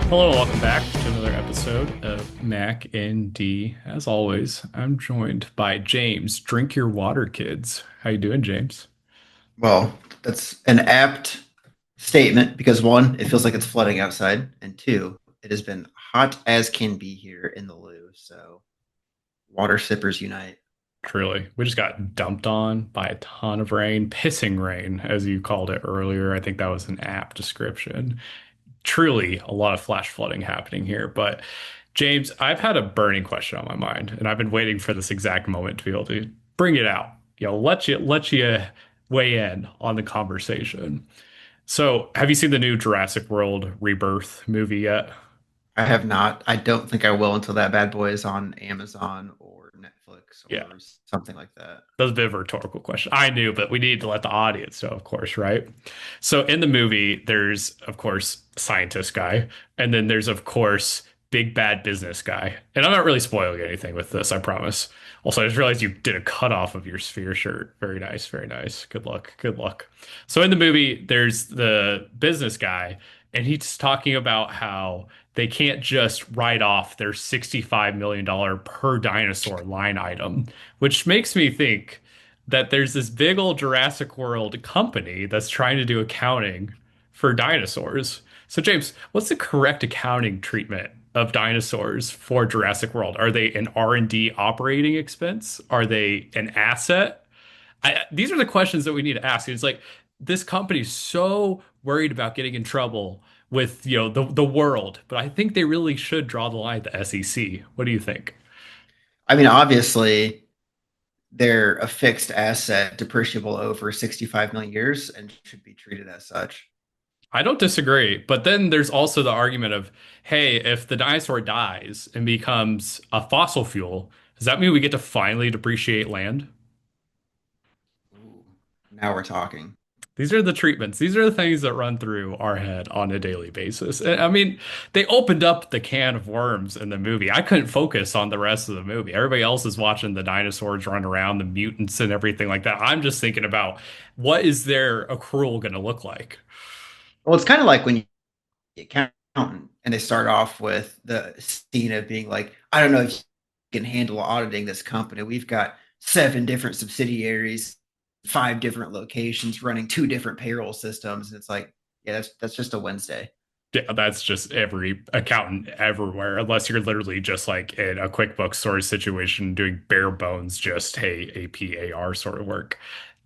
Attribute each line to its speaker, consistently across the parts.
Speaker 1: Hello, and welcome back to another episode of Mac and D. As always, I'm joined by James. Drink your water, kids. How you doing, James?
Speaker 2: Well, that's an apt statement because one, it feels like it's flooding outside, and two, it has been hot as can be here in the loo. So water sippers unite.
Speaker 1: Truly, we just got dumped on by a ton of rain, pissing rain, as you called it earlier. I think that was an apt description. Truly, a lot of flash flooding happening here. But James, I've had a burning question on my mind, and I've been waiting for this exact moment to be able to bring it out. Let you weigh in on the conversation. So, have you seen the new Jurassic World Rebirth movie yet?
Speaker 2: I have not. I don't think I will until that bad boy is on Amazon or Netflix
Speaker 1: Yeah,
Speaker 2: or something like that.
Speaker 1: that's a bit of a rhetorical question. I knew, but we need to let the audience know, of course, right? So, in the movie, there's, of course, scientist guy, and then there's, of course, big bad business guy. And I'm not really spoiling anything with this, I promise. Also, I just realized you did a cutoff of your sphere shirt. Very nice, very nice. Good luck, good luck. So, in the movie, there's the business guy, and he's talking about how they can't just write off their $65 million per dinosaur line item, which makes me think that there's this big old Jurassic World company that's trying to do accounting for dinosaurs. So, James, what's the correct accounting treatment of dinosaurs for Jurassic World? Are they an R&D operating expense? Are they an asset? These are the questions that we need to ask. It's like this company's so worried about getting in trouble with, the world, but I think they really should draw the line at the SEC. What do you think?
Speaker 2: I mean, obviously, they're a fixed asset, depreciable over 65 million years, and should be treated as such.
Speaker 1: I don't disagree, but then there's also the argument of, hey, if the dinosaur dies and becomes a fossil fuel, does that mean we get to finally depreciate land?
Speaker 2: Ooh, now we're talking.
Speaker 1: These are the treatments. These are the things that run through our head on a daily basis. I mean, they opened up the can of worms in the movie. I couldn't focus on the rest of the movie. Everybody else is watching the dinosaurs run around, the mutants and everything like that. I'm just thinking about what is their accrual going to look like?
Speaker 2: Well, it's kind of like when you accountant and they start off with the scene of being like, I don't know if you can handle auditing this company. We've got seven different subsidiaries, five different locations, running two different payroll systems. And it's like, yeah, that's just a Wednesday.
Speaker 1: Yeah, that's just every accountant everywhere, unless you're literally just like in a QuickBooks sort of situation doing bare bones, just hey, APAR sort of work.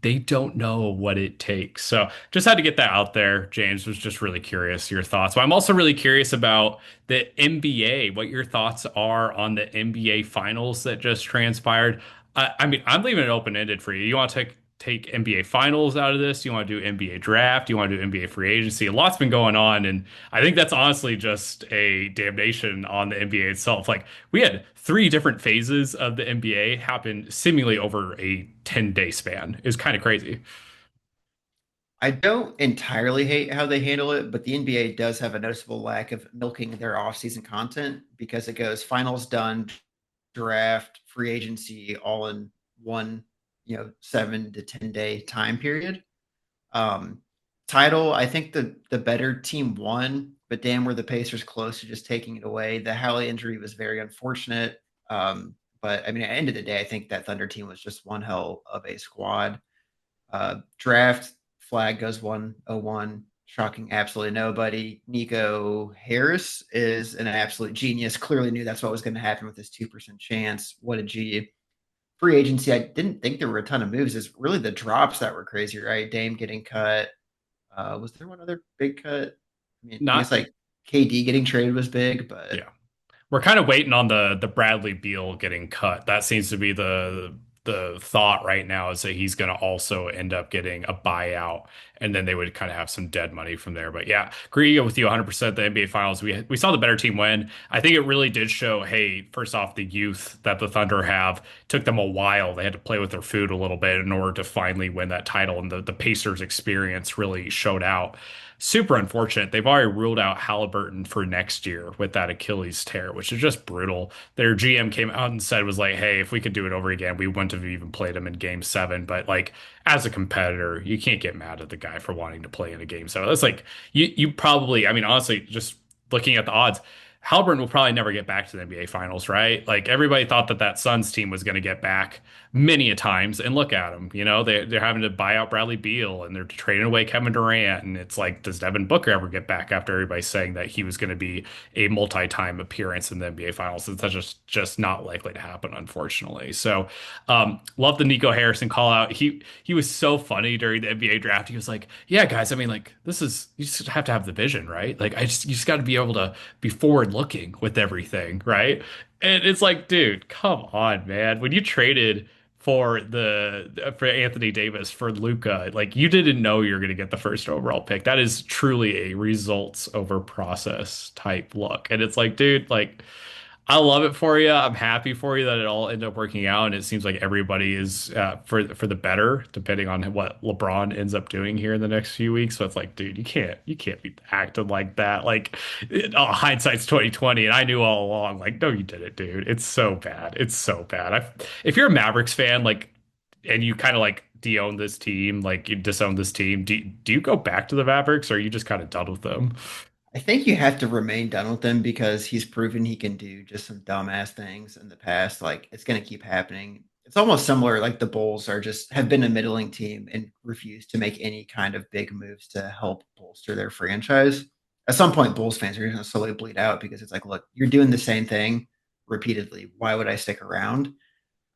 Speaker 1: They don't know what it takes. So just had to get that out there. James was just really curious your thoughts. But I'm also really curious about the NBA, what your thoughts are on the NBA finals that just transpired. I mean, I'm leaving it open-ended for you. You want to take NBA finals out of this? You want to do NBA draft? You want to do NBA free agency? A lot's been going on, and I think that's honestly just a damnation on the NBA itself. Like we had three different phases of the NBA happen seemingly over a 10-day span. It was kind of crazy.
Speaker 2: I don't entirely hate how they handle it, but the NBA does have a noticeable lack of milking their offseason content because it goes finals done, draft, free agency, all in one, 7 to 10 day time period. Um, Title, I think the better team won, but damn, were the Pacers close to just taking it away. The Halley injury was very unfortunate. But I mean, at the end of the day, I think that Thunder team was just one hell of a squad. Draft flag goes 101. Shocking absolutely nobody. Nico Harris is an absolute genius. Clearly knew that's what was going to happen with his 2% chance. What a G. Free agency, I didn't think there were a ton of moves. It's really the drops that were crazy, right? Dame getting cut. Was there one other big cut? I mean, I guess
Speaker 1: Not,
Speaker 2: like KD getting traded was big, but
Speaker 1: yeah. We're kind of waiting on the Bradley Beal getting cut. That seems to be the thought right now is that he's going to also end up getting a buyout, and then they would kind of have some dead money from there. But yeah, agree with you 100%. The NBA Finals, we saw the better team win. I think it really did show. Hey, first off, the youth that the Thunder have took them a while. They had to play with their food a little bit in order to finally win that title, and the Pacers experience really showed out. Super unfortunate. They've already ruled out Halliburton for next year with that Achilles tear, which is just brutal. Their GM came out and said was like, "Hey, if we could do it over again, we wouldn't have even played him in Game 7." But like, as a competitor, you can't get mad at the guy for wanting to play in a Game 7. That's like you probably. I mean, honestly, just looking at the odds, Halliburton will probably never get back to the NBA Finals, right? Like everybody thought that that Suns team was going to get back many a times, and look at them. You know, they're having to buy out Bradley Beal and they're trading away Kevin Durant, and it's like, does Devin Booker ever get back after everybody's saying that he was going to be a multi-time appearance in the NBA Finals? It's just not likely to happen, unfortunately. So, love the Nico Harrison call out. He was so funny during the NBA draft. He was like, "Yeah, guys, I mean, like this is you just have to have the vision, right? Like you just got to be able to be forward looking with everything, right?" And it's like, dude, come on, man. When you traded for Anthony Davis for Luca, like you didn't know you were going to get the first overall pick. That is truly a results over process type look. And it's like, dude, like I love it for you. I'm happy for you that it all ended up working out, and it seems like everybody is for the better, depending on what LeBron ends up doing here in the next few weeks. So it's like, dude, you can't be acting like that. Like, hindsight's 2020, and I knew all along. Like, no, you didn't, dude. It's so bad. It's so bad. If you're a Mavericks fan, like, and you kind of like de-own this team, like you disown this team, do you go back to the Mavericks, or are you just kind of done with them?
Speaker 2: I think you have to remain done with him because he's proven he can do just some dumbass things in the past. Like it's going to keep happening. It's almost similar. Like the Bulls are just have been a middling team and refuse to make any kind of big moves to help bolster their franchise. At some point, Bulls fans are going to slowly bleed out because it's like, look, you're doing the same thing repeatedly. Why would I stick around?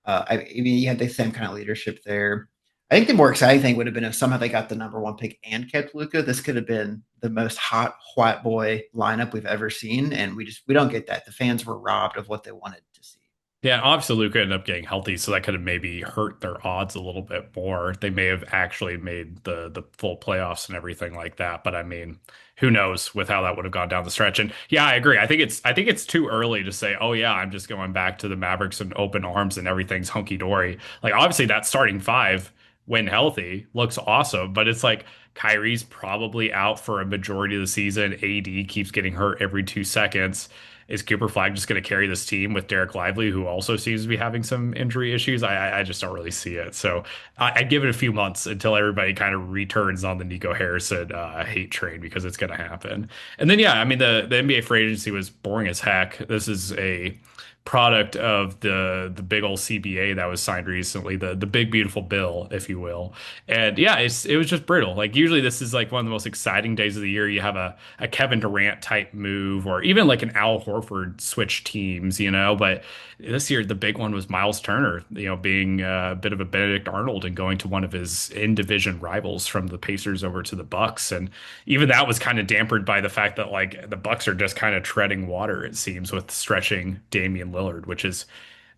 Speaker 2: I mean, you had the same kind of leadership there. I think the more exciting thing would have been if somehow they got the number one pick and kept Luca. This could have been the most hot white boy lineup we've ever seen, and we don't get that. The fans were robbed of what they wanted to see.
Speaker 1: Yeah, obviously Luka ended up getting healthy, so that could have maybe hurt their odds a little bit more. They may have actually made the full playoffs and everything like that. But I mean, who knows with how that would have gone down the stretch. And yeah, I agree. I think it's too early to say, oh yeah, I'm just going back to the Mavericks and open arms and everything's hunky dory. Like obviously that starting five, when healthy, looks awesome, but it's like Kyrie's probably out for a majority of the season. AD keeps getting hurt every 2 seconds. Is Cooper Flag just going to carry this team with Derek Lively, who also seems to be having some injury issues? I just don't really see it. So I give it a few months until everybody kind of returns on the Nico Harrison hate train because it's going to happen. And then yeah, I mean the NBA free agency was boring as heck. This is a product of the big old CBA that was signed recently, the big beautiful bill, if you will. And yeah, it was just brutal. Like usually this is like one of the most exciting days of the year. You have a Kevin Durant type move, or even like an Al Horford switch teams, you know. But this year the big one was Miles Turner, you know, being a bit of a Benedict Arnold and going to one of his in division rivals from the Pacers over to the Bucks. And even that was kind of dampened by the fact that like the Bucks are just kind of treading water, it seems, with stretching Damian Lillard, which is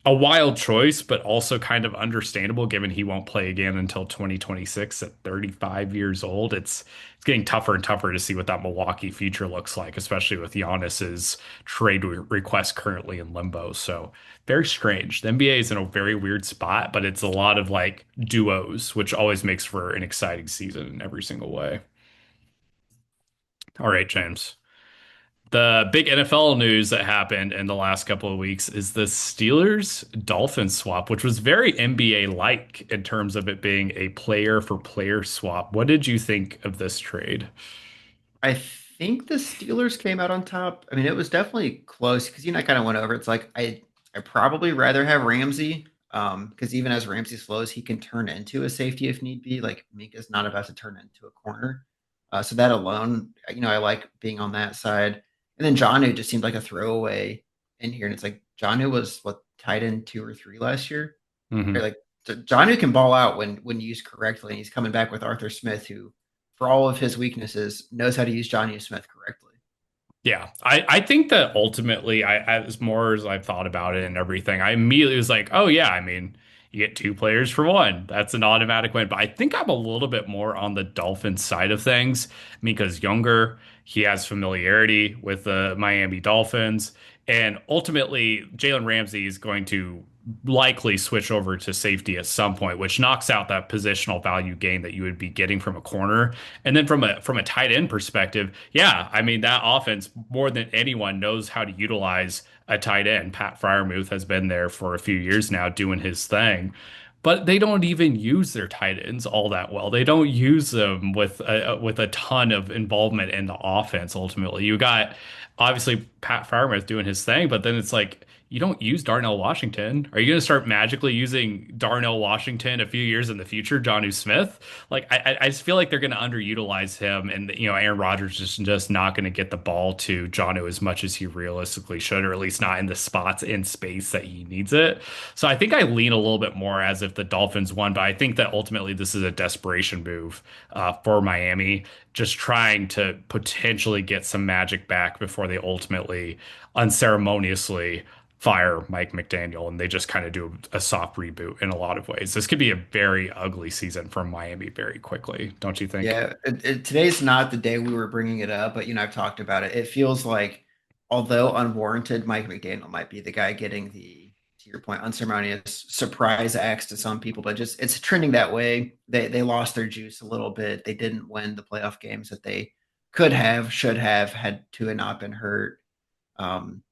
Speaker 1: a wild choice, but also kind of understandable given he won't play again until 2026 at 35 years old. It's getting tougher and tougher to see what that Milwaukee future looks like, especially with Giannis's trade request currently in limbo. So very strange. The NBA is in a very weird spot, but it's a lot of like duos, which always makes for an exciting season in every single way. All right, James. The big NFL news that happened in the last couple of weeks is the Steelers Dolphins swap, which was very NBA like in terms of it being a player for player swap. What did you think of this trade?
Speaker 2: I think the Steelers came out on top. I mean, it was definitely close because I kind of went over. It's like I probably rather have Ramsey because even as Ramsey slows, he can turn into a safety if need be. Like Minka's not about to turn into a corner. So that alone, I like being on that side. And then Johnu just seemed like a throwaway in here. And it's like Johnu was what tight end 2 or 3 last year. Right?
Speaker 1: Mhm.
Speaker 2: Like Johnu can ball out when used correctly. And he's coming back with Arthur Smith, who for all of his weaknesses, knows how to use Johnny Smith correctly.
Speaker 1: Yeah, I think that ultimately, as more as I've thought about it and everything, I immediately was like, oh yeah, I mean, you get two players for one. That's an automatic win. But I think I'm a little bit more on the Dolphins side of things. Mika's younger. He has familiarity with the Miami Dolphins. And ultimately, Jalen Ramsey is going to likely switch over to safety at some point, which knocks out that positional value gain that you would be getting from a corner. And then from a tight end perspective, yeah, I mean that offense more than anyone knows how to utilize a tight end. Pat Fryermuth has been there for a few years now doing his thing. but they don't even use their tight ends all that well. They don't use them with a ton of involvement in the offense. Ultimately, you got obviously Pat Freiermuth doing his thing, but then it's like you don't use Darnell Washington. Are you going to start magically using Darnell Washington a few years in the future, Jonnu Smith? Like I just feel like they're going to underutilize him, and Aaron Rodgers is just not going to get the ball to Jonnu as much as he realistically should, or at least not in the spots in space that he needs it. So I think I lean a little bit more as if the Dolphins won, but I think that ultimately this is a desperation move for Miami, just trying to potentially get some magic back before they ultimately unceremoniously fire Mike McDaniel and they just kind of do a soft reboot in a lot of ways. This could be a very ugly season for Miami very quickly, don't you think?
Speaker 2: Yeah, today's not the day we were bringing it up, but I've talked about it. It feels like, although unwarranted, Mike McDaniel might be the guy getting the, to your point, unceremonious surprise acts to some people, but just it's trending that way. They lost their juice a little bit. They didn't win the playoff games that they could have, should have, had to not been hurt. Um,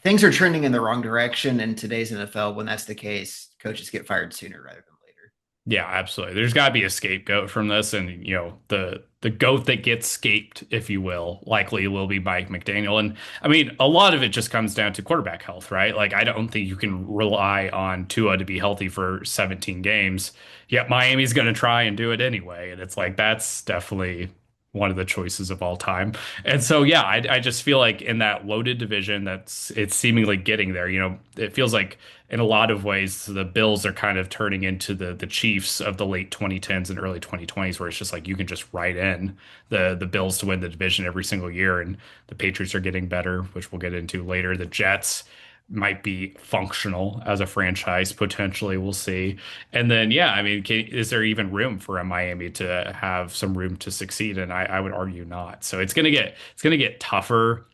Speaker 2: Things are trending in the wrong direction in today's NFL. When that's the case, coaches get fired sooner rather than later.
Speaker 1: Yeah, absolutely. There's got to be a scapegoat from this, and the goat that gets scaped, if you will, likely will be Mike McDaniel. And I mean, a lot of it just comes down to quarterback health, right? Like, I don't think you can rely on Tua to be healthy for 17 games. Yet Miami's going to try and do it anyway, and it's like that's definitely one of the choices of all time. And so, yeah, I just feel like in that loaded division, it's seemingly getting there. It feels like in a lot of ways, the Bills are kind of turning into the Chiefs of the late 2010s and early 2020s, where it's just like you can just write in the Bills to win the division every single year, and the Patriots are getting better, which we'll get into later. The Jets might be functional as a franchise potentially. We'll see. And then, yeah, I mean, is there even room for a Miami to have some room to succeed? And I would argue not. So it's gonna get tougher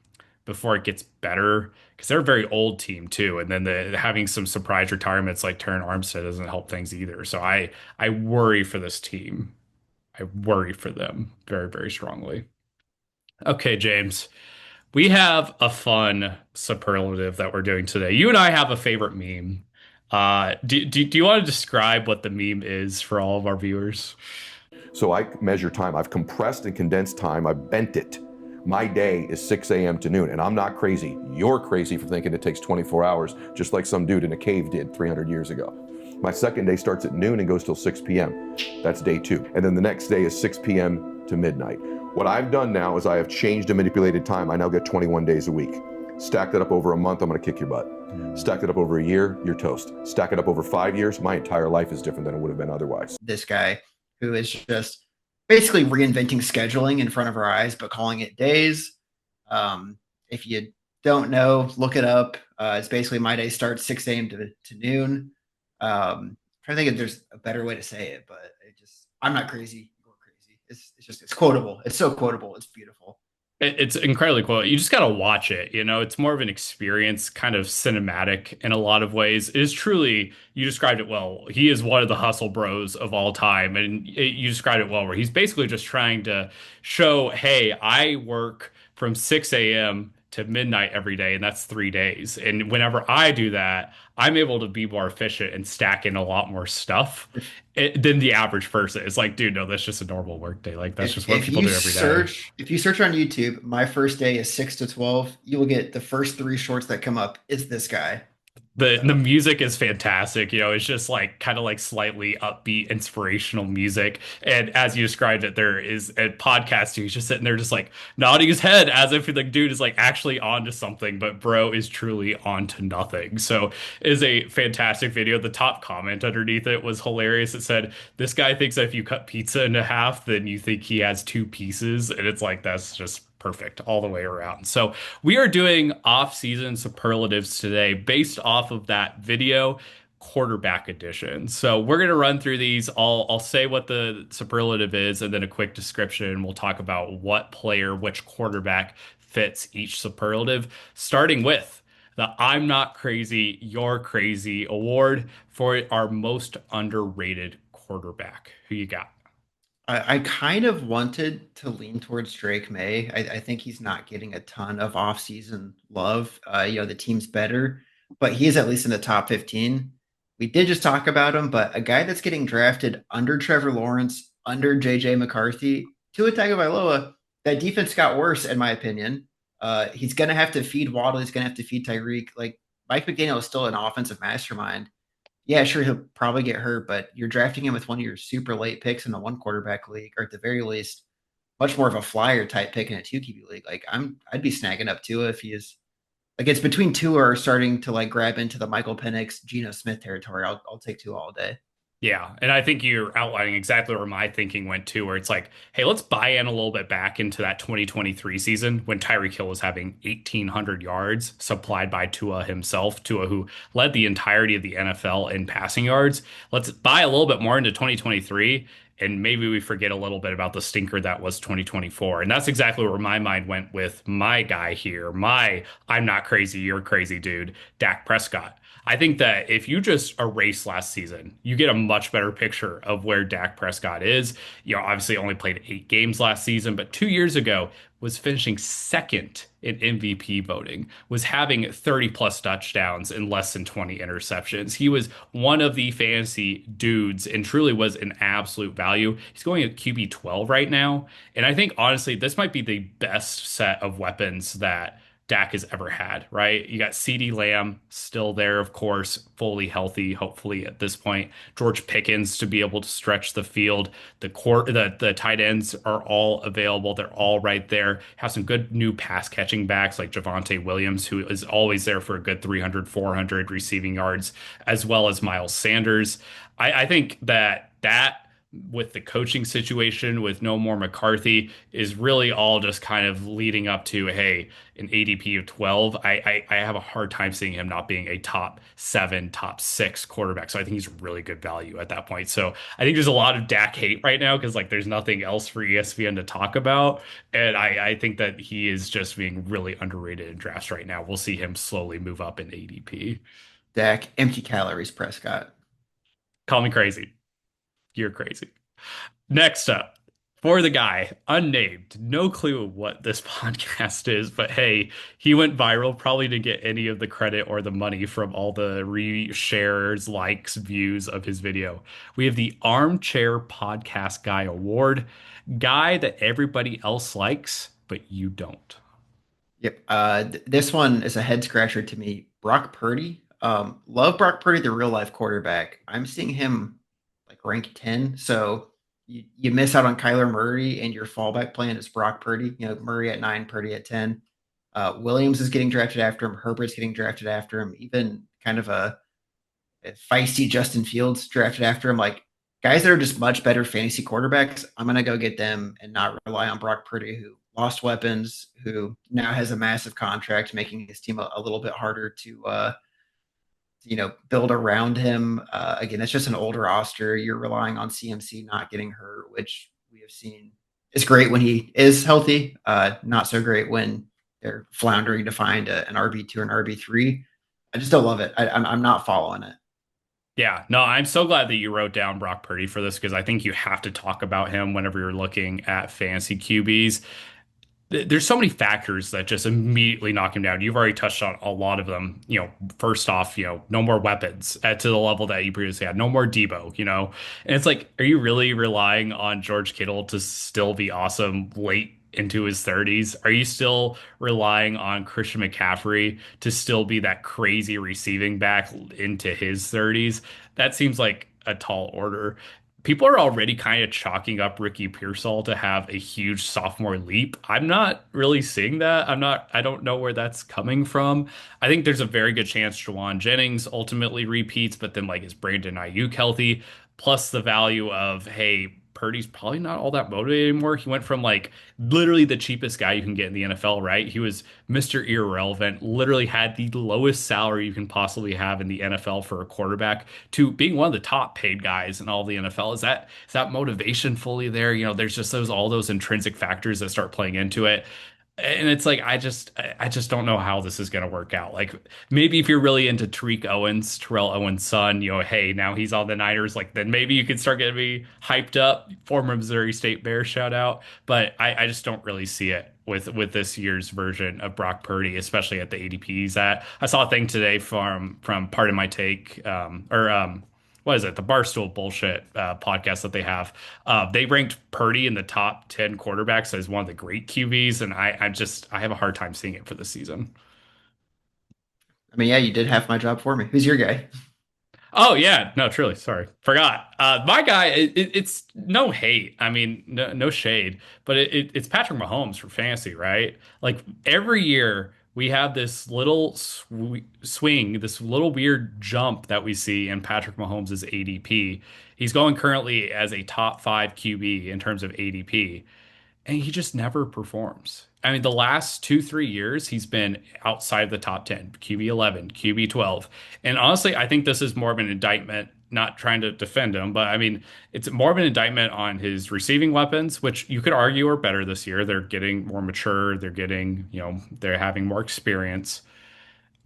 Speaker 1: before it gets better because they're a very old team too. And then having some surprise retirements like Terran Armstead doesn't help things either. So I worry for this team. I worry for them very, very strongly. Okay, James, we have a fun superlative that we're doing today. You and I have a favorite meme. Do you want to describe what the meme is for all of our viewers?
Speaker 3: So I measure time. I've compressed and condensed time. I've bent it. My day is 6 a.m. to noon, and I'm not crazy. You're crazy for thinking it takes 24 hours, just like some dude in a cave did 300 years ago. My second day starts at noon and goes till 6 p.m. That's day 2. And then the next day is 6 p.m. to midnight. What I've done now is I have changed and manipulated time. I now get 21 days a week. Stack that up over a month, I'm going to kick your butt. Stack it up over a year, you're toast. Stack it up over 5 years, my entire life is different than it would have been otherwise.
Speaker 2: This guy who is just basically reinventing scheduling in front of our eyes, but calling it days. If you don't know, look it up. It's basically my day starts 6 a.m. to noon. I'm trying to think if there's a better way to say it, but I'm not crazy. You're crazy. It's quotable. It's so quotable. It's beautiful.
Speaker 1: It's incredibly cool. You just got to watch it. It's more of an experience, kind of cinematic in a lot of ways. It is truly, you described it well. He is one of the hustle bros of all time. And you described it well, where he's basically just trying to show, hey, I work from 6 a.m. to midnight every day, and that's 3 days. And whenever I do that, I'm able to be more efficient and stack in a lot more stuff than the average person. It's like, dude, no, that's just a normal work day. Like, that's
Speaker 2: If
Speaker 1: just what
Speaker 2: if
Speaker 1: people
Speaker 2: you
Speaker 1: do every day.
Speaker 2: search if you search on YouTube, my first day is 6 to 12. You will get the first 3 shorts that come up. It's this guy.
Speaker 1: The
Speaker 2: So
Speaker 1: music is fantastic. It's just like kind of like slightly upbeat, inspirational music. And as you described it, there is a podcast who's just sitting there, just like nodding his head as if the dude is like actually onto something, but bro is truly onto nothing. So it is a fantastic video. The top comment underneath it was hilarious. It said, "This guy thinks that if you cut pizza into half, then you think he has two pieces," and it's like that's just perfect all the way around. So we are doing off-season superlatives today based off of that video quarterback edition. So we're going to run through these. I'll say what the superlative is and then a quick description. We'll talk about what player, which quarterback fits each superlative, starting with the I'm Not Crazy, You're Crazy award for our most underrated quarterback. Who you got?
Speaker 2: I kind of wanted to lean towards Drake May. I think he's not getting a ton of offseason love. The team's better, but he is at least in the top 15. We did just talk about him, but a guy that's getting drafted under Trevor Lawrence, under JJ McCarthy, Tua Tagovailoa, that defense got worse, in my opinion. He's going to have to feed Waddle. He's going to have to feed Tyreek. Like, Mike McDaniel is still an offensive mastermind. Yeah, sure, he'll probably get hurt, but you're drafting him with one of your super late picks in a one quarterback league, or at the very least, much more of a flyer type pick in a two QB league. Like, I'd be snagging up Tua if he is like, it's between two or starting to like grab into the Michael Penix, Geno Smith territory. I'll take two all day.
Speaker 1: Yeah, and I think you're outlining exactly where my thinking went to, where it's like, hey, let's buy in a little bit back into that 2023 season when Tyreek Hill was having 1,800 yards supplied by Tua himself, Tua who led the entirety of the NFL in passing yards. Let's buy a little bit more into 2023, and maybe we forget a little bit about the stinker that was 2024. And that's exactly where my mind went with my guy here, my I'm not crazy, you're crazy dude, Dak Prescott. I think that if you just erase last season, you get a much better picture of where Dak Prescott is. Obviously only played 8 games last season, but 2 years ago was finishing second in MVP voting, was having 30 plus touchdowns and less than 20 interceptions. He was one of the fantasy dudes and truly was an absolute value. He's going at QB 12 right now. And I think honestly, this might be the best set of weapons that Dak has ever had, right? You got CeeDee Lamb still there, of course, fully healthy, hopefully at this point. George Pickens to be able to stretch the field. The tight ends are all available. They're all right there. Have some good new pass catching backs like Javonte Williams, who is always there for a good 300, 400 receiving yards, as well as Miles Sanders. I think that with the coaching situation with no more McCarthy is really all just kind of leading up to, hey, an ADP of 12. I have a hard time seeing him not being a top seven, top six quarterback. So I think he's really good value at that point. So I think there's a lot of Dak hate right now because like there's nothing else for ESPN to talk about. And I think that he is just being really underrated in drafts right now. We'll see him slowly move up in ADP.
Speaker 2: Dak, empty calories, Prescott.
Speaker 1: Call me crazy. You're crazy. Next up, for the guy, unnamed, no clue what this podcast is, but hey, he went viral. Probably didn't get any of the credit or the money from all the reshares, likes, views of his video. We have the Armchair Podcast Guy Award, guy that everybody else likes, but you don't.
Speaker 2: Yep. This one is a head scratcher to me. Brock Purdy. Love Brock Purdy, the real life quarterback. I'm seeing him like rank 10. So you miss out on Kyler Murray and your fallback plan is Brock Purdy. Murray at 9, Purdy at 10. Williams is getting drafted after him. Herbert's getting drafted after him. Even kind of a feisty Justin Fields drafted after him. Like guys that are just much better fantasy quarterbacks, I'm going to go get them and not rely on Brock Purdy, who lost weapons, who now has a massive contract, making his team a little bit harder to build around him. Again, it's just an older roster. You're relying on CMC not getting hurt, which we have seen is great when he is healthy. Not so great when they're floundering to find an RB2 or an RB3. I just don't love it. I'm not following it.
Speaker 1: Yeah, no, I'm so glad that you wrote down Brock Purdy for this because I think you have to talk about him whenever you're looking at fantasy QBs. There's so many factors that just immediately knock him down. You've already touched on a lot of them. First off, no more weapons to the level that you previously had. No more Debo, And it's like, are you really relying on George Kittle to still be awesome late into his 30s? Are you still relying on Christian McCaffrey to still be that crazy receiving back into his 30s? That seems like a tall order. People are already kind of chalking up Ricky Pearsall to have a huge sophomore leap. I'm not really seeing that. I don't know where that's coming from. I think there's a very good chance Jawan Jennings ultimately repeats, but then like is Brandon Ayuk healthy? Plus the value of, hey, Purdy's probably not all that motivated anymore. He went from like literally the cheapest guy you can get in the NFL, right? He was Mr. Irrelevant, literally had the lowest salary you can possibly have in the NFL for a quarterback to being one of the top paid guys in all the NFL. Is that motivation fully there? There's just all those intrinsic factors that start playing into it. And it's like I just don't know how this is going to work out. Like maybe if you're really into Tariq Owens, Terrell Owens' son, hey, now he's on the Niners, like then maybe you could start getting me hyped up. Former Missouri State Bear shout out. But I just don't really see it with this year's version of Brock Purdy, especially at the ADPs at. I saw a thing today from Part of My Take, what is it? The Barstool bullshit podcast that they have. They ranked Purdy in the top 10 quarterbacks as one of the great QBs, and I have a hard time seeing it for this season.
Speaker 2: I mean, yeah, you did half my job for me. Who's your guy?
Speaker 1: Oh yeah, no, truly, sorry, forgot. My guy, it's no hate. I mean, no shade, but it's Patrick Mahomes for fantasy, right? Like every year we have this little swing, this little weird jump that we see in Patrick Mahomes' ADP. He's going currently as a top five QB in terms of ADP. And he just never performs. I mean, the last 2, 3 years, he's been outside the top 10, QB 11, QB 12. And honestly, I think this is more of an indictment, not trying to defend him, but I mean, it's more of an indictment on his receiving weapons, which you could argue are better this year. They're getting more mature, they're getting, they're having more experience.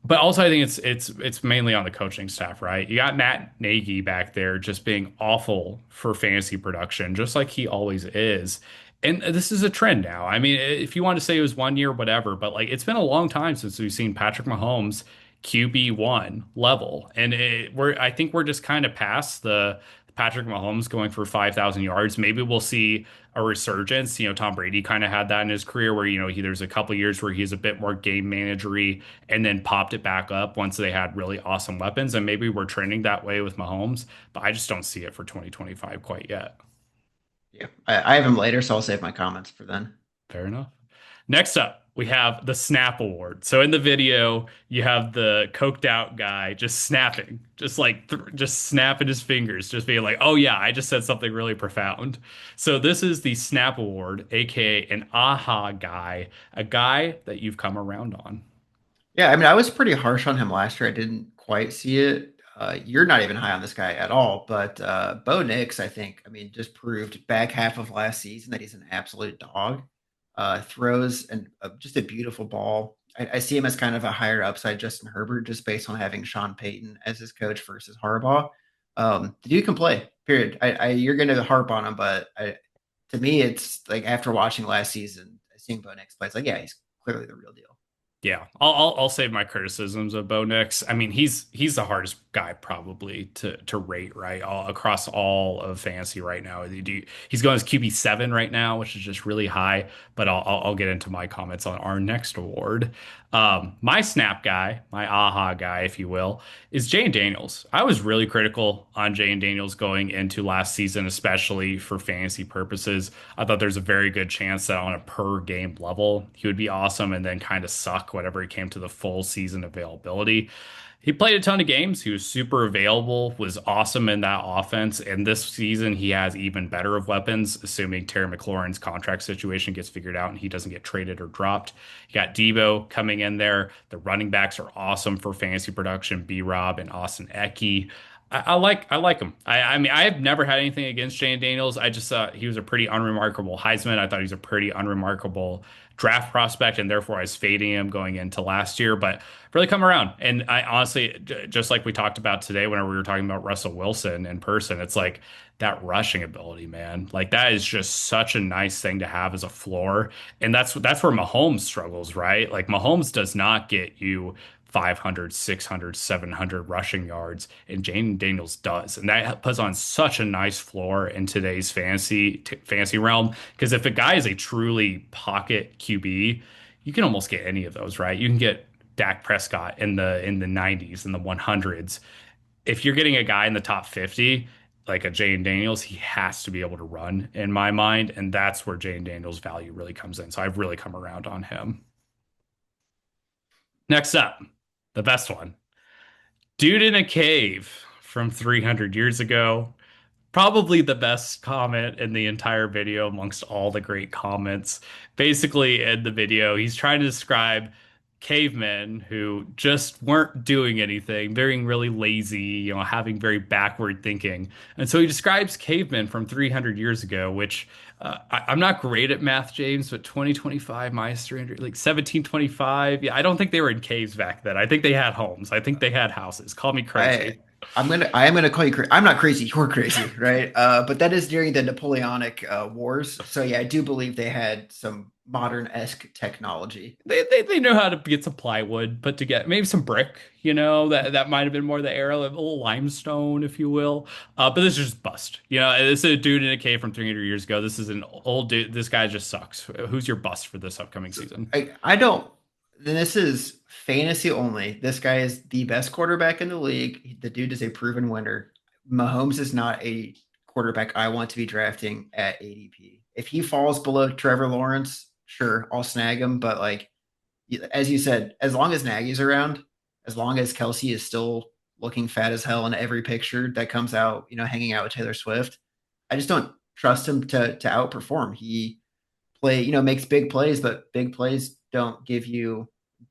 Speaker 1: But also, I think it's mainly on the coaching staff, right? You got Matt Nagy back there just being awful for fantasy production, just like he always is. And this is a trend now. I mean, if you want to say it was 1 year, whatever, but like it's been a long time since we've seen Patrick Mahomes QB1 level, and I think we're just kind of past the Patrick Mahomes going for 5,000 yards. Maybe we'll see a resurgence. Tom Brady kind of had that in his career where, there's a couple years where he's a bit more game managery and then popped it back up once they had really awesome weapons. And maybe we're trending that way with Mahomes, but I just don't see it for 2025 quite yet.
Speaker 2: Yeah, I have him later, so I'll save my comments for then.
Speaker 1: Fair enough. Next up, we have the Snap Award. So in the video, you have the coked out guy just snapping, just like just snapping his fingers, just being like, "Oh yeah, I just said something really profound." So this is the Snap Award, aka an aha guy, a guy that you've come around on.
Speaker 2: Yeah, I mean, I was pretty harsh on him last year. I didn't quite see it. You're not even high on this guy at all, but Bo Nix, I think, I mean, just proved back half of last season that he's an absolute dog. Throws and just a beautiful ball. I see him as kind of a higher upside Justin Herbert, just based on having Sean Payton as his coach versus Harbaugh. The dude can play. Period. You're going to harp on him, but to me, it's like after watching last season, seeing Bo Nix play, it's like, yeah, he's clearly the real deal.
Speaker 1: Yeah, I'll save my criticisms of Bo Nix. I mean, he's the hardest guy probably to rate, right? Across all of fantasy right now. He's going as QB7 right now, which is just really high. But I'll get into my comments on our next award. My snap guy, my aha guy, if you will, is Jane Daniels. I was really critical on Jane Daniels going into last season, especially for fantasy purposes. I thought there's a very good chance that on a per game level, he would be awesome and then kind of suck whenever he came to the full season availability. He played a ton of games. He was super available, was awesome in that offense. And this season, he has even better of weapons, assuming Terry McLaurin's contract situation gets figured out and he doesn't get traded or dropped. You got Debo coming in there. The running backs are awesome for fantasy production. B Rob and Austin Eckey. I like him. I mean, I have never had anything against Jane Daniels. I just thought he was a pretty unremarkable Heisman. I thought he was a pretty unremarkable draft prospect, and therefore I was fading him going into last year. But really come around, and I honestly, just like we talked about today, whenever we were talking about Russell Wilson in person, it's like that rushing ability, man. Like that is just such a nice thing to have as a floor, and that's where Mahomes struggles, right? Like Mahomes does not get you 500, 600, 700 rushing yards, and Jane Daniels does. And that puts on such a nice floor in today's fantasy realm. Because if a guy is a truly pocket QB, you can almost get any of those, right? You can get Dak Prescott in the 90s and the 100s. If you're getting a guy in the top 50, like a Jane Daniels, he has to be able to run in my mind. And that's where Jane Daniels' value really comes in. So I've really come around on him. Next up, the best one. Dude in a cave from 300 years ago. Probably the best comment in the entire video amongst all the great comments. Basically, in the video, he's trying to describe cavemen who just weren't doing anything, being really lazy, having very backward thinking. And so he describes cavemen from 300 years ago, which I'm not great at math, James, but 2025 minus 300, like 1725. Yeah, I don't think they were in caves back then. I think they had homes. I think they had houses. Call me
Speaker 2: I
Speaker 1: crazy.
Speaker 2: I am gonna call you crazy. I'm not crazy. You're crazy, right? But that is during the Napoleonic Wars. So yeah, I do believe they had some modern-esque technology.
Speaker 1: They know how to get some plywood put together, maybe some brick, that might have been more the era, a little limestone, if you will. But this is just bust. This is a dude in a cave from 300 years ago. This is an old dude. This guy just sucks. Who's your bust for this upcoming
Speaker 2: So
Speaker 1: season?
Speaker 2: I don't. Then this is fantasy only. This guy is the best quarterback in the league. The dude is a proven winner. Mahomes is not a quarterback I want to be drafting at ADP. If he falls below Trevor Lawrence, sure, I'll snag him. But like as you said, as long as Nagy's around, as long as Kelsey is still looking fat as hell in every picture that comes out, hanging out with Taylor Swift, I just don't trust him to outperform. He makes big plays, but big plays don't give you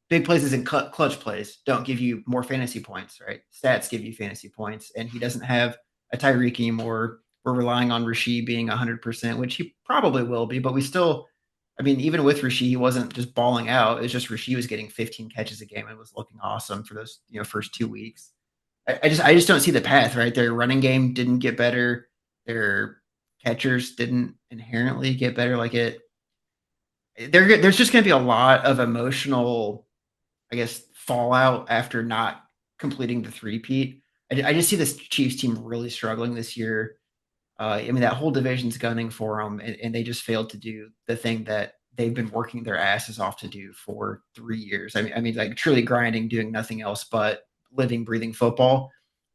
Speaker 2: big plays isn't clutch plays, don't give you more fantasy points, right? Stats give you fantasy points, and he doesn't have a Tyreek anymore. We're relying on Rasheed being 100%, which he probably will be, but we still, I mean, even with Rasheed, he wasn't just balling out. It's just Rasheed was getting 15 catches a game and was looking awesome for those, first 2 weeks. I just don't see the path, right? Their running game didn't get better. Their catchers didn't inherently get better. There's just going to be a lot of emotional, I guess, fallout after not completing the three-peat. I just see this Chiefs team really struggling this year. I mean, that whole division's gunning for them, and they just failed to do the thing that they've been working their asses off to do for 3 years. I mean, like truly grinding, doing nothing else but living, breathing football.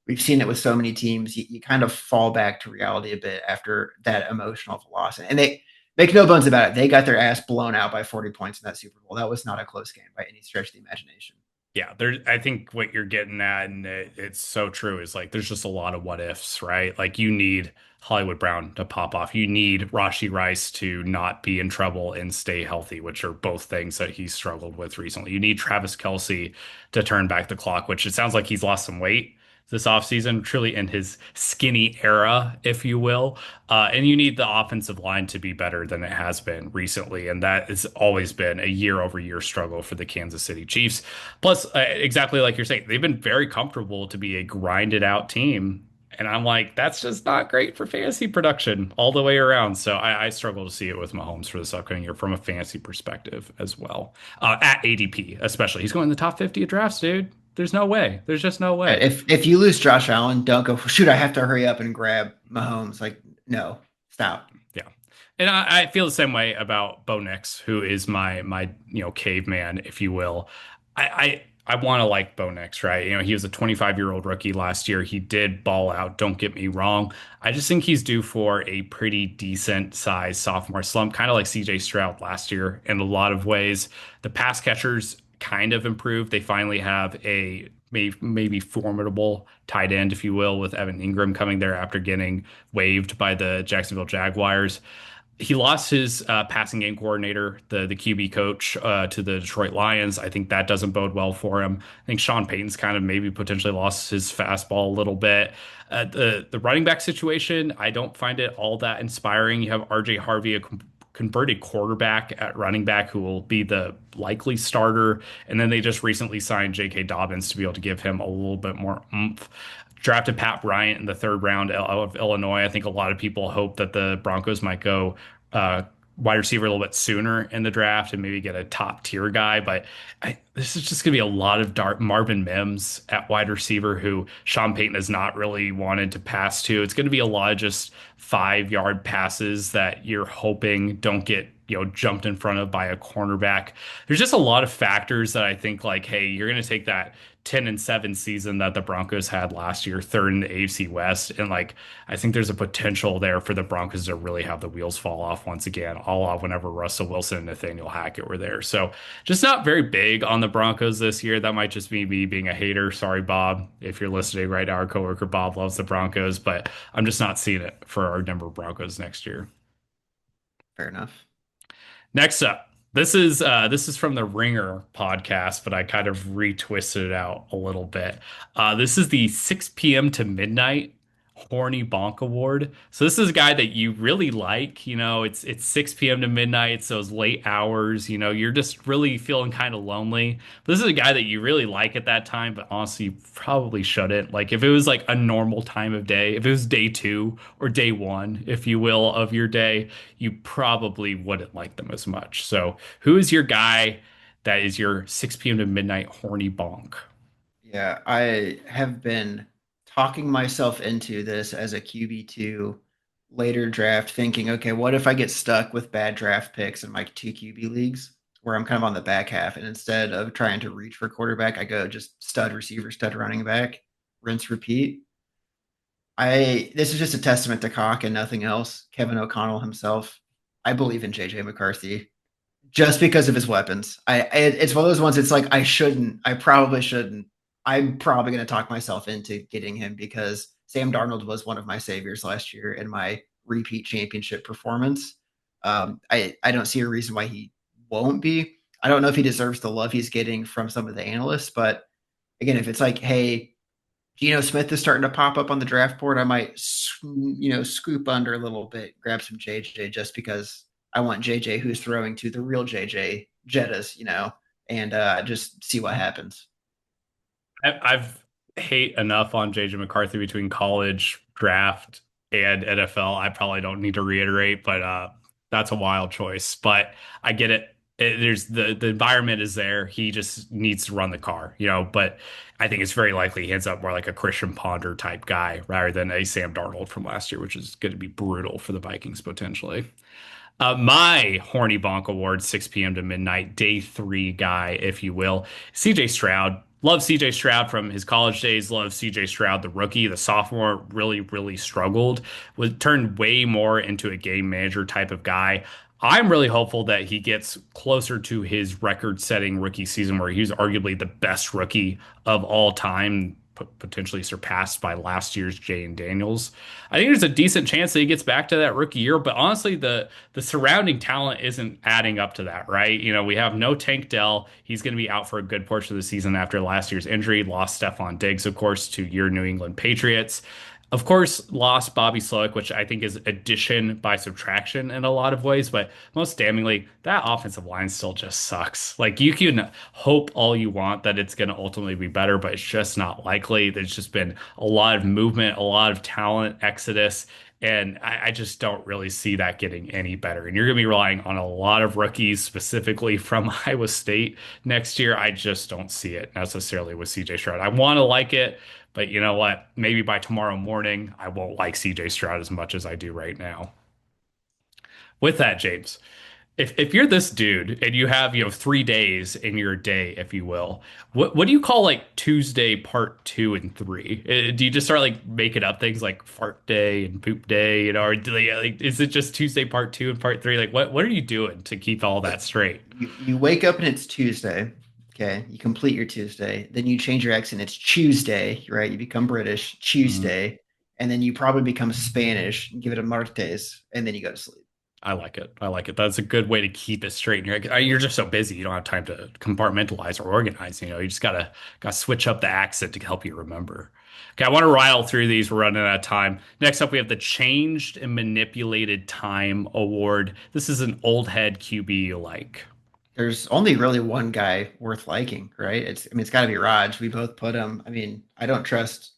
Speaker 2: We've seen it with so many teams. You kind of fall back to reality a bit after that emotional velocity. And they make no bones about it. They got their ass blown out by 40 points in that Super Bowl. That was not a close game by any stretch of the imagination.
Speaker 1: Yeah, I think what you're getting at, and it's so true, is like there's just a lot of what ifs, right? Like you need Hollywood Brown to pop off. You need Rashi Rice to not be in trouble and stay healthy, which are both things that he's struggled with recently. You need Travis Kelce to turn back the clock, which it sounds like he's lost some weight this offseason, truly in his skinny era, if you will. And you need the offensive line to be better than it has been recently. And that has always been a year over year struggle for the Kansas City Chiefs. Plus, exactly like you're saying, they've been very comfortable to be a grinded out team. And I'm like, that's just not great for fantasy production all the way around. So I struggle to see it with Mahomes for this upcoming year from a fantasy perspective as well. At ADP, especially. He's going in the top 50 of drafts, dude. There's no way. There's just no way.
Speaker 2: If you lose Josh Allen, don't go, shoot, I have to hurry up and grab Mahomes. Like, no, stop.
Speaker 1: Yeah. And I feel the same way about Bo Nix, who is my caveman, if you will. I want to like Bo Nix, right? He was a 25-year-old rookie last year. He did ball out, don't get me wrong. I just think he's due for a pretty decent size sophomore slump, kind of like CJ Stroud last year in a lot of ways. The pass catchers kind of improved. They finally have a maybe formidable tight end, if you will, with Evan Ingram coming there after getting waived by the Jacksonville Jaguars. He lost his passing game coordinator, the QB coach, to the Detroit Lions. I think that doesn't bode well for him. I think Sean Payton's kind of maybe potentially lost his fastball a little bit. The running back situation, I don't find it all that inspiring. You have RJ Harvey, a converted quarterback at running back who will be the likely starter. And then they just recently signed J.K. Dobbins to be able to give him a little bit more oomph. Drafted Pat Bryant in the third round of Illinois. I think a lot of people hope that the Broncos might go wide receiver a little bit sooner in the draft and maybe get a top tier guy. But this is just going to be a lot of Marvin Mims at wide receiver who Sean Payton has not really wanted to pass to. It's going to be a lot of just 5-yard passes that you're hoping don't get jumped in front of by a cornerback. There's just a lot of factors that I think like, hey, you're going to take that 10-7 season that the Broncos had last year, third in the AFC West. And like, I think there's a potential there for the Broncos to really have the wheels fall off once again, all off whenever Russell Wilson and Nathaniel Hackett were there. So just not very big on the Broncos this year. That might just be me being a hater. Sorry, Bob, if you're listening right now. Our coworker Bob loves the Broncos, but I'm just not seeing it for our Denver Broncos next year.
Speaker 2: Fair enough.
Speaker 1: Next up, This is from the Ringer podcast, but I kind of retwisted it out a little bit. This is the 6 p.m. to midnight Horny Bonk Award. So this is a guy that you really like. It's 6 p.m. to midnight. It's those late hours. You're just really feeling kind of lonely. But this is a guy that you really like at that time, but honestly, you probably shouldn't. Like if it was like a normal time of day, if it was day two or day one, if you will, of your day, you probably wouldn't like them as much. So who is your guy that is your 6 p.m. to midnight horny bonk?
Speaker 2: Yeah, I have been talking myself into this as a QB2 later draft, thinking, okay, what if I get stuck with bad draft picks in my two QB leagues where I'm kind of on the back half, and instead of trying to reach for quarterback, I go just stud receiver, stud running back, rinse, repeat. I This is just a testament to Cock and nothing else. Kevin O'Connell himself. I believe in JJ McCarthy just because of his weapons. It's one of those ones. It's like I shouldn't. I probably shouldn't. I'm probably going to talk myself into getting him because Sam Darnold was one of my saviors last year in my repeat championship performance. I don't see a reason why he won't be. I don't know if he deserves the love he's getting from some of the analysts, but again, if it's like, hey, Geno Smith is starting to pop up on the draft board, I might, scoop under a little bit, grab some JJ just because I want JJ who's throwing to the real JJ Jettas, and just see what happens.
Speaker 1: I've hate enough on JJ McCarthy between college, draft, and NFL. I probably don't need to reiterate, but that's a wild choice. But I get it. There's the environment is there. He just needs to run the car. But I think it's very likely he ends up more like a Christian Ponder type guy rather than a Sam Darnold from last year, which is going to be brutal for the Vikings potentially. My Horny Bonk Award, 6 p.m. to midnight, day three guy, if you will. CJ Stroud. Love CJ Stroud from his college days. Love CJ Stroud, the rookie. The sophomore really, really struggled. Was turned way more into a game manager type of guy. I'm really hopeful that he gets closer to his record-setting rookie season, where he's arguably the best rookie of all time, potentially surpassed by last year's Jay Daniels. I think there's a decent chance that he gets back to that rookie year, but honestly, the surrounding talent isn't adding up to that, right? We have no Tank Dell. He's going to be out for a good portion of the season after last year's injury. Lost Stephon Diggs, of course, to your New England Patriots. Of course, lost Bobby Slowick, which I think is addition by subtraction in a lot of ways, but most damningly, that offensive line still just sucks. Like you can hope all you want that it's going to ultimately be better, but it's just not likely. There's just been a lot of movement, a lot of talent exodus, and I just don't really see that getting any better. And you're going to be relying on a lot of rookies, specifically from Iowa State next year. I just don't see it necessarily with CJ Stroud. I want to like it, but you know what? Maybe by tomorrow morning, I won't like CJ Stroud as much as I do right now. With that, James, if you're this dude and you have 3 days in your day, if you will, what do you call like Tuesday part two and three? Do you just start like making up things like fart day and poop day, or do they, like, is it just Tuesday part two and part three? Like what are you doing to keep all that straight?
Speaker 2: You wake up and it's Tuesday. Okay, you complete your Tuesday. Then you change your accent. It's Tuesday, right? You become British,
Speaker 1: Mm.
Speaker 2: Tuesday. And then you probably become Spanish, give it a Martes, and then you go to sleep.
Speaker 1: I like it. I like it. That's a good way to keep it straight. And you're just so busy, you don't have time to compartmentalize or organize. You just gotta switch up the accent to help you remember. Okay, I want to rattle through these. We're running out of time. Next up, we have the Changed and Manipulated Time Award. This is an old head QB you like.
Speaker 2: There's only really one guy worth liking, right? It's got to be Raj. We both put him. I don't trust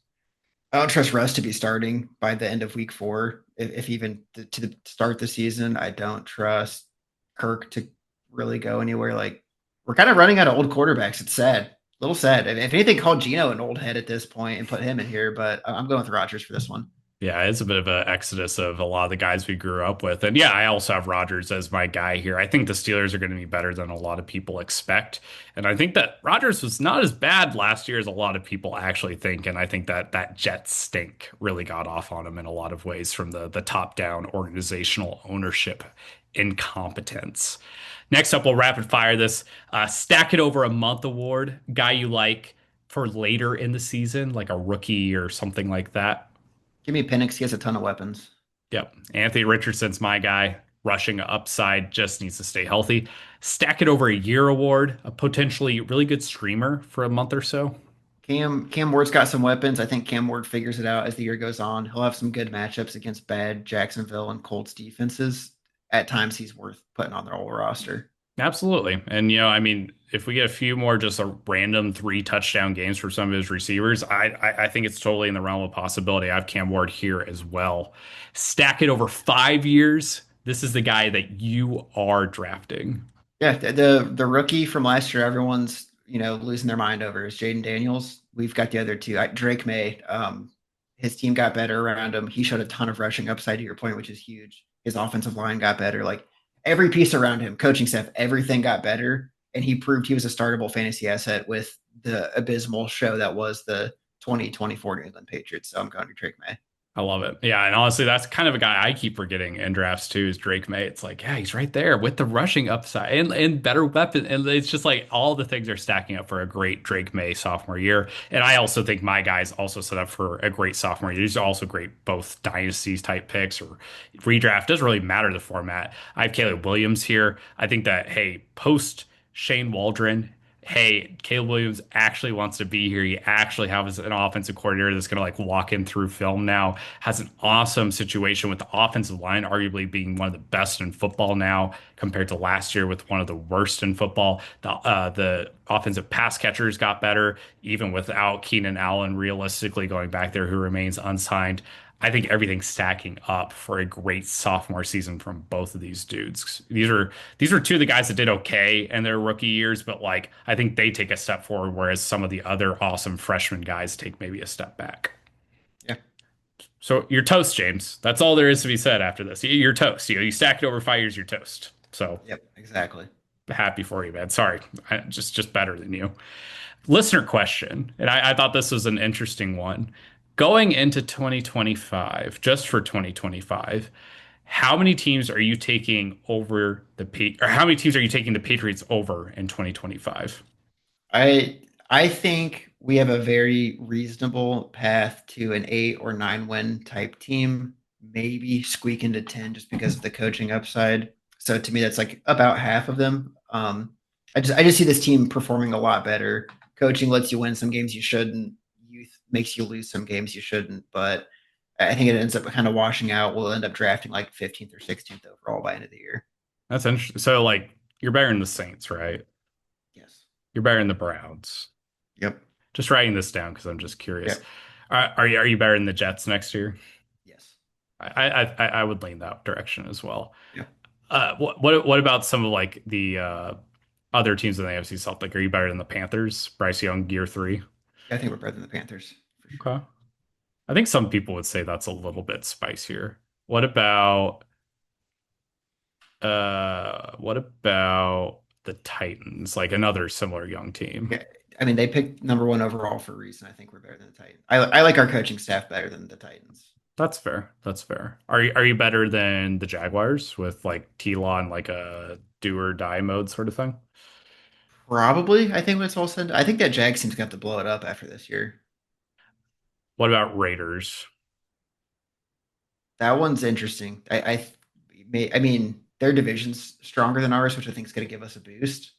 Speaker 2: Russ to be starting by the end of week four, if even to start the season. I don't trust Kirk to really go anywhere. Like we're kind of running out of old quarterbacks. It's sad, a little sad. If anything, call Gino an old head at this point and put him in here. But I'm going with Rodgers for this one.
Speaker 1: Yeah, it's a bit of an exodus of a lot of the guys we grew up with. And yeah, I also have Rodgers as my guy here. I think the Steelers are going to be better than a lot of people expect. And I think that Rodgers was not as bad last year as a lot of people actually think. And I think that that Jet stink really got off on him in a lot of ways from the top down organizational ownership incompetence. Next up, we'll rapid fire this Stack It Over a Month award. Guy you like for later in the season, like a rookie or something like that.
Speaker 2: Give me Penix. He has a ton of weapons.
Speaker 1: Yep. Anthony Richardson's my guy. rushing upside, just needs to stay healthy. Stack it over a year award, a potentially really good streamer for a month or so.
Speaker 2: Cam Ward's got some weapons. I think Cam Ward figures it out as the year goes on. He'll have some good matchups against bad Jacksonville and Colts defenses. At times, he's worth putting on their whole roster.
Speaker 1: Absolutely. And, I mean, if we get a few more just a random 3 touchdown games for some of his receivers, I think it's totally in the realm of possibility. I have Cam Ward here as well. Stack it over 5 years. This is the guy that you are drafting.
Speaker 2: Yeah, the rookie from last year, everyone's losing their mind over is Jaden Daniels. We've got the other two. Drake May. His team got better around him. He showed a ton of rushing upside to your point, which is huge. His offensive line got better. Like every piece around him, coaching staff, everything got better, and he proved he was a startable fantasy asset with the abysmal show that was the 2024 New England Patriots. So I'm going to Drake May.
Speaker 1: I love it. Yeah, and honestly, that's kind of a guy I keep forgetting in drafts too, is Drake May. It's like, yeah, he's right there with the rushing upside and better weapon. And it's just like all the things are stacking up for a great Drake May sophomore year. And I also think my guys also set up for a great sophomore year. These are also great, both dynasties type picks or redraft. Doesn't really matter the format. I have Caleb Williams here. I think that, hey, post Shane Waldron, hey, Caleb Williams actually wants to be here. He actually has an offensive coordinator that's going to like walk him through film now. Has an awesome situation with the offensive line, arguably being one of the best in football now compared to last year with one of the worst in football. The offensive pass catchers got better, even without Keenan Allen realistically going back there, who remains unsigned. I think everything's stacking up for a great sophomore season from both of these dudes. These are two of the guys that did okay in their rookie years, but like I think they take a step forward, whereas some of the other awesome freshman guys take maybe a step back.
Speaker 2: Yeah.
Speaker 1: So you're toast, James. That's all there is to be said after this. You're toast. You stack it over 5 years, you're toast. So
Speaker 2: Yep. Exactly.
Speaker 1: happy for you, man. Sorry, just better than you. Listener question, and I thought this was an interesting one. Going into 2025, just for 2025, how many teams are you taking over or how many teams are you taking the Patriots over in 2025?
Speaker 2: I think we have a very reasonable path to an 8 or 9 win type team, maybe squeak into 10 just because of the coaching upside. So to me, that's like about half of them. I just see this team performing a lot better. Coaching lets you win some games you shouldn't. Youth makes you lose some games you shouldn't. But I think it ends up kind of washing out. We'll end up drafting like 15th or 16th overall by end of the year.
Speaker 1: That's interesting. So like you're better than the Saints, right?
Speaker 2: Yes.
Speaker 1: You're better than the Browns.
Speaker 2: Yep.
Speaker 1: Just writing this down because I'm just curious.
Speaker 2: Yep.
Speaker 1: Are you better than the Jets next year?
Speaker 2: Yes.
Speaker 1: I would lean that direction as well.
Speaker 2: Yeah.
Speaker 1: What about some of like the other teams in the AFC South? Like, are you better than the Panthers? Bryce Young, year 3.
Speaker 2: I think we're better than the Panthers for sure.
Speaker 1: Okay. I think some people would say that's a little bit spicier. What about the Titans? Like another similar young team.
Speaker 2: Yeah. I mean, they picked number 1 overall for a reason. I think we're better than the Titans. I like our coaching staff better than the Titans.
Speaker 1: That's fair. That's fair. Are you better than the Jaguars with like T-Law and like a do or die mode sort of thing?
Speaker 2: Probably. I think when it's all said, I think that Jags team's going to have to blow it up after this year.
Speaker 1: What about Raiders?
Speaker 2: That one's interesting. I mean, their division's stronger than ours, which I think is going to give us a boost,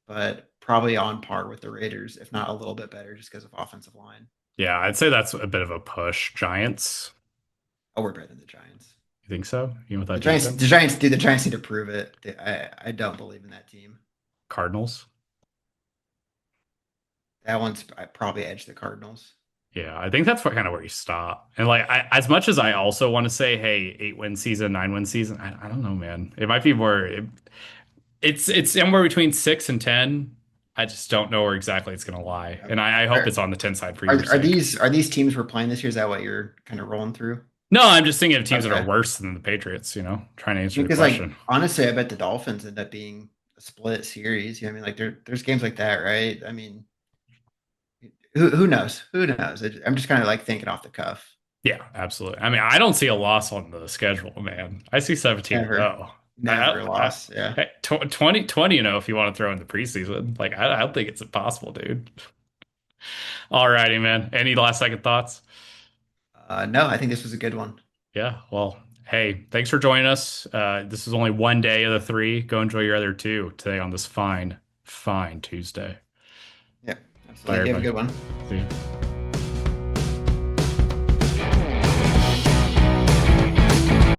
Speaker 2: but probably on par with the Raiders, if not a little bit better, just because of offensive line.
Speaker 1: Yeah, I'd say that's a bit of a push. Giants?
Speaker 2: Oh, we're better than the Giants.
Speaker 1: You think so? Even with
Speaker 2: The
Speaker 1: that
Speaker 2: Giants,
Speaker 1: defense?
Speaker 2: the Giants need to prove it. I don't believe in that team.
Speaker 1: Cardinals?
Speaker 2: That one's I probably edge the Cardinals.
Speaker 1: Yeah, I think that's kind of where you stop. And like, as much as I also want to say, hey, 8 win season, 9 win season, I don't know, man. It might be more. It's somewhere between 6 and 10. I just don't know where exactly it's going to lie, and I hope
Speaker 2: Are,
Speaker 1: it's on the 10 side for
Speaker 2: are,
Speaker 1: your
Speaker 2: are
Speaker 1: sake.
Speaker 2: these teams we're playing this year? Is that what you're kind of rolling through?
Speaker 1: No, I'm just thinking of teams that are
Speaker 2: Okay.
Speaker 1: worse than the Patriots. Trying to answer the
Speaker 2: Because like
Speaker 1: question.
Speaker 2: honestly, I bet the Dolphins end up being a split series. You know what I mean? Like there's games like that, right? I mean, who knows? Who knows? I'm just kind of like thinking off the cuff.
Speaker 1: Yeah, absolutely. I mean, I don't see a loss on the schedule, man. I see 17 and
Speaker 2: Never,
Speaker 1: 0.
Speaker 2: never lost. Yeah.
Speaker 1: Hey, 20, if you want to throw in the preseason. Like, I don't think it's impossible, dude. All righty, man. Any last second thoughts?
Speaker 2: No, I think this was a good one.
Speaker 1: Yeah, well, Hey, thanks for joining us. This is only one day of the three. Go enjoy your other two today on this fine Tuesday.
Speaker 2: Yeah,
Speaker 1: Bye,
Speaker 2: absolutely. You have a
Speaker 1: everybody.
Speaker 2: good one.
Speaker 1: See you.